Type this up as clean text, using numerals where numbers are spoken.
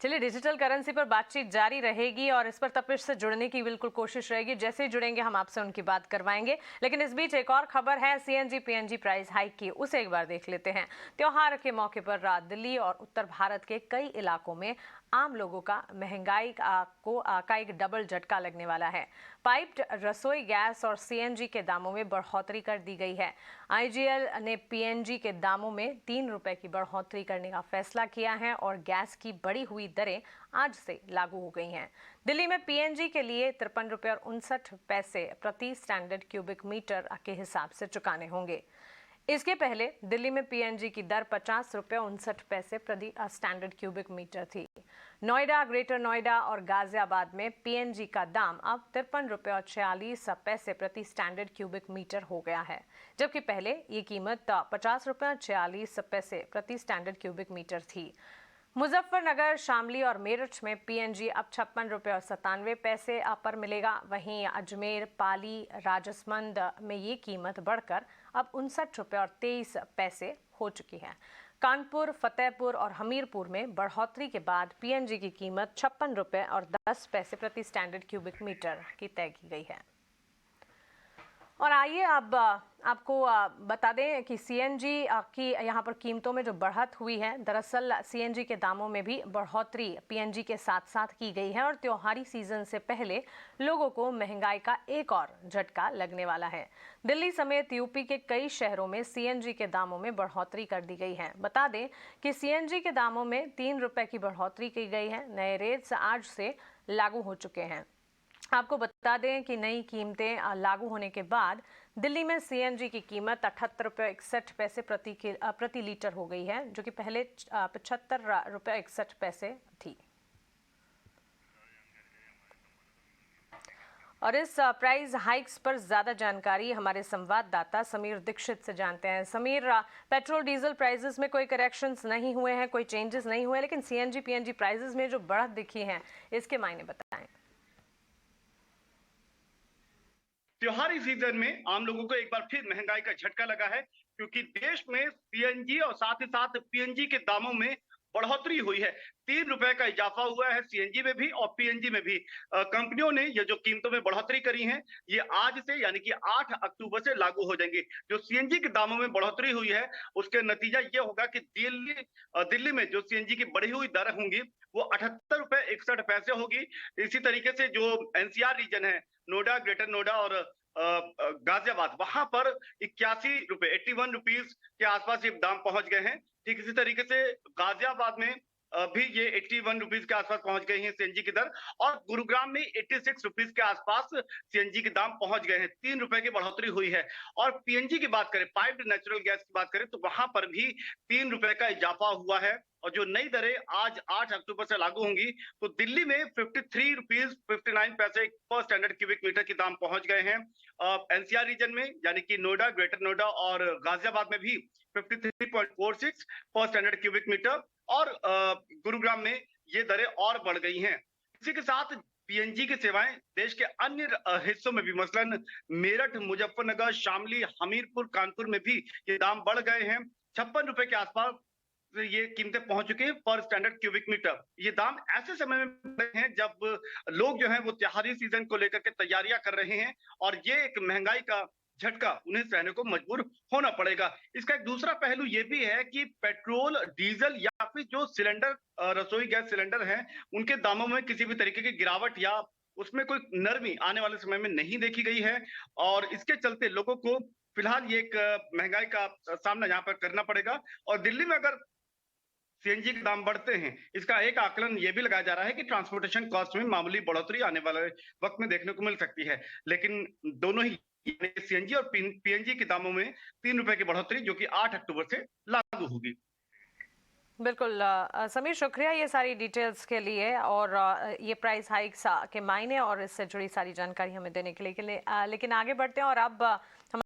चलिए, digital currency पर बातचीत जारी रहेगी और इस पर तपिश से जुड़ने की बिल्कुल कोशिश रहेगी। जैसे ही जुड़ेंगे हम आपसे उनकी बात करवाएंगे। लेकिन इस बीच एक और खबर है सीएनजी पीएनजी प्राइस हाइक की, उसे एक बार देख लेते हैं। त्योहार के मौके पर रात दिल्ली और उत्तर भारत के कई इलाकों में आम लोगों का महंगाई का एक डबल झटका लगने वाला है। पाइप्ड रसोई गैस और सीएनजी के दामों में बढ़ोतरी कर दी गई है। आईजीएल ने पीएनजी के दामों में 3 रुपए की बढ़ोतरी करने का फैसला किया है और गैस की बढ़ी हुई दरें आज से लागू हो गई हैं। दिल्ली में पीएनजी के लिए 53 रुपए और 59 पैसे प्रति स्टैंडर्ड क्यूबिक मीटर के हिसाब से चुकाने होंगे। इसके पहले दिल्ली में पीएनजी की दर 50 रुपए 59 पैसे प्रति स्टैंडर्ड क्यूबिक मीटर थी। नोएडा, ग्रेटर नोएडा और गाजियाबाद में पीएनजी का दाम अब 53 रुपए और 46 पैसे प्रति स्टैंडर्ड क्यूबिक मीटर हो गया है, जबकि पहले ये कीमत 50 रुपए और 46 पैसे प्रति स्टैंडर्ड क्यूबिक मीटर थी। मुजफ्फरनगर, शामली और मेरठ में पीएनजी अब 56 रुपए और 97 पैसे पर मिलेगा। वहीं अजमेर, पाली, राजसमंद में ये कीमत बढ़कर अब 59 रुपए और 23 पैसे हो चुकी है। कानपुर, फतेहपुर और हमीरपुर में बढ़ोतरी के बाद पीएनजी की कीमत 56 रुपए और 10 पैसे प्रति स्टैंडर्ड क्यूबिक मीटर की तय की गई है। और आइए अब आपको बता दें कि सीएनजी की यहाँ पर कीमतों में जो बढ़त हुई है, दरअसल सीएनजी के दामों में भी बढ़ोतरी पीएनजी के साथ साथ की गई है और त्योहारी सीजन से पहले लोगों को महंगाई का एक और झटका लगने वाला है। दिल्ली समेत यूपी के कई शहरों में सीएनजी के दामों में बढ़ोतरी कर दी गई है। बता दें कि सीएनजी के दामों में 3 रुपए की बढ़ोतरी की गई है। नए रेट्स आज से लागू हो चुके हैं। आपको बता दें कि नई कीमतें लागू होने के बाद दिल्ली में सीएनजी की कीमत 78 रुपये 61 पैसे प्रति लीटर हो गई है, जो कि पहले 75 रुपये 61 पैसे थी। और इस प्राइस हाइक्स पर ज्यादा जानकारी हमारे संवाददाता समीर दीक्षित से जानते हैं। समीर, पेट्रोल डीजल प्राइसेस में कोई करेक्शंस नहीं हुए हैं, कोई चेंजेस नहीं हुए, लेकिन सीएनजी पीएनजी प्राइसेस में जो बढ़त दिखी है, इसके मायने बताएं। त्योहारी सीजन में आम लोगों को एक बार फिर महंगाई का झटका लगा है, क्योंकि देश में सीएनजी और साथ ही साथ पीएनजी के दामों में बढ़ोतरी हुई है। 3 रुपए का इजाफा हुआ है सीएनजी में भी और पीएनजी में भी। कंपनियों ने ये जो कीमतों में बढ़ोतरी करी है, ये आज से यानी कि 8 अक्टूबर से लागू हो जाएंगी। जो सीएनजी के दामों में बढ़ोतरी हुई है, उसके नतीजा ये होगा कि दिल्ली में जो सीएनजी की बढ़ी हुई दर होंगी वो 78 रुपए 61 पैसे होगी। इसी तरीके से जो एनसीआर रीजन है, नोएडा, ग्रेटर नोएडा और गाजियाबाद, वहां पर 81 रुपए 81 रुपीज के आसपास ये दाम पहुंच गए हैं। ठीक इसी तरीके से गाजियाबाद में भी ये 81 रुपीज के आसपास पहुंच गए हैं सीएनजी की दर, और गुरुग्राम में 86 रुपीज के आसपास सीएनजी के दाम पहुंच गए हैं। 3 रुपए की बढ़ोतरी हुई है। और पीएनजी की बात करें, पाइप्ड नेचुरल गैस की बात करें, तो वहां पर भी 3 रुपए का इजाफा हुआ है। और जो नई दरें आज 8 अक्टूबर से लागू होंगी, तो दिल्ली में 53 रुपीज 59 पैसे पर स्टैंडर्ड क्यूबिक मीटर के दाम पहुंच गए हैं। एनसीआर रीजन में यानी कि नोएडा, ग्रेटर नोएडा और गाजियाबाद में भी 53.46 पर स्टैंडर्ड क्यूबिक मीटर, और गुरुग्राम में ये दरें और बढ़ गई हैं। इसी के साथ पीएनजी की सेवाएं देश के अन्य हिस्सों में भी, मसलन मेरठ, मुजफ्फरनगर, शामली, हमीरपुर, कानपुर में भी ये दाम बढ़ गए हैं। 56 रुपए के आसपास ये कीमतें पहुंच चुकी हैं पर स्टैंडर्ड क्यूबिक मीटर। ये दाम ऐसे समय में बढ़े हैं जब लोग जो हैं वो त्योहारी सीजन को लेकर के तैयारियां कर रहे हैं, और ये एक महंगाई का झटका उन्हें सहने को मजबूर होना पड़ेगा। इसका एक दूसरा पहलू ये भी है कि पेट्रोल, डीजल या फिर जो सिलेंडर, रसोई गैस सिलेंडर हैं, उनके दामों में किसी भी तरीके की गिरावट या उसमें कोई नरमी आने वाले समय में नहीं देखी गई है। और इसके चलते लोगों को फिलहाल ये एक महंगाई का सामना यहाँ पर करना पड़ेगा। और दिल्ली में अगर सीएनजी के दाम बढ़ते हैं, इसका एक आकलन ये भी लगाया जा रहा है कि ट्रांसपोर्टेशन कॉस्ट में मामूली बढ़ोतरी आने वाले वक्त में देखने को मिल सकती है। लेकिन दोनों ही सीएनजी और पीएनजी के दामों में 3 रुपए की बढ़ोतरी जो कि 8 अक्टूबर से लागू होगी। बिल्कुल समीर, शुक्रिया ये सारी डिटेल्स के लिए और ये प्राइस हाइक्स के मायने और इससे जुड़ी सारी जानकारी हमें देने के लिए। लेकिन आगे बढ़ते हैं और अब हम